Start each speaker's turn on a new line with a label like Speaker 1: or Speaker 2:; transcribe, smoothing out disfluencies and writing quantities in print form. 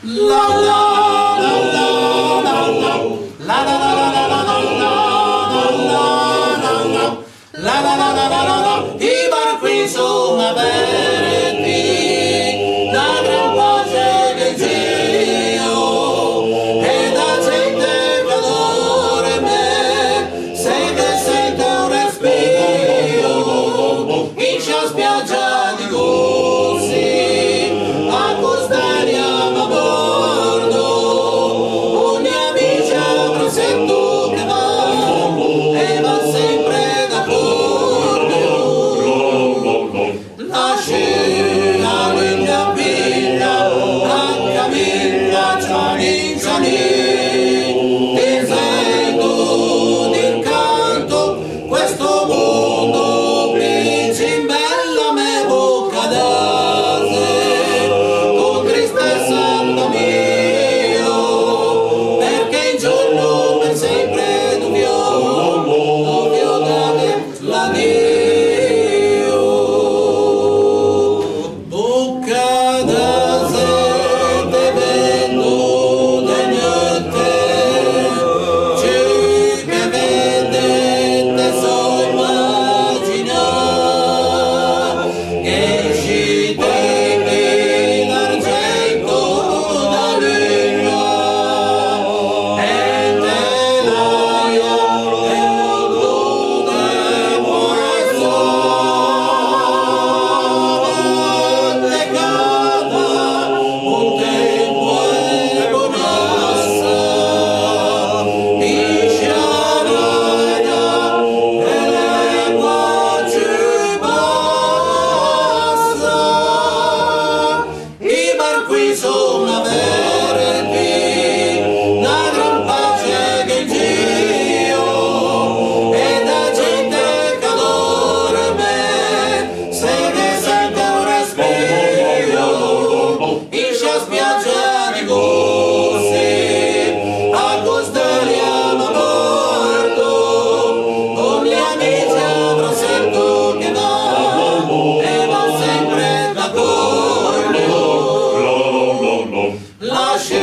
Speaker 1: La la la la la la la la la. I barchi sono aperti, da gran pace che Dio e da gente calore me, se che sente un respiro, in scia spiaggia di Gussi, a custodiamo a bordo, ogni amici avrà sento che va, e va sempre d'accordo. Lasci la linea piglia, a camminare ciani ciani, ti sento d'incanto, questo mondo pinci in bella me bocca d'ase, con tristezza mio, perché il giorno per sempre dubbio date la Dio. Bocca d'ase te vendo degnate, ci che vedete so immaginare, che uscite d'argento da legna, e telaia e odore muoio legata, un tempo e bonassa, pisciaraia e l'acqua ci basta. I barchi sono aperti, da gran pace che Dio e da gente calore me, se che sente un respiro, in scia spiaggia di Gussi, a custodiamo a bordo, con gli amici avrò sento che va, e va sempre d'accordo. Lasci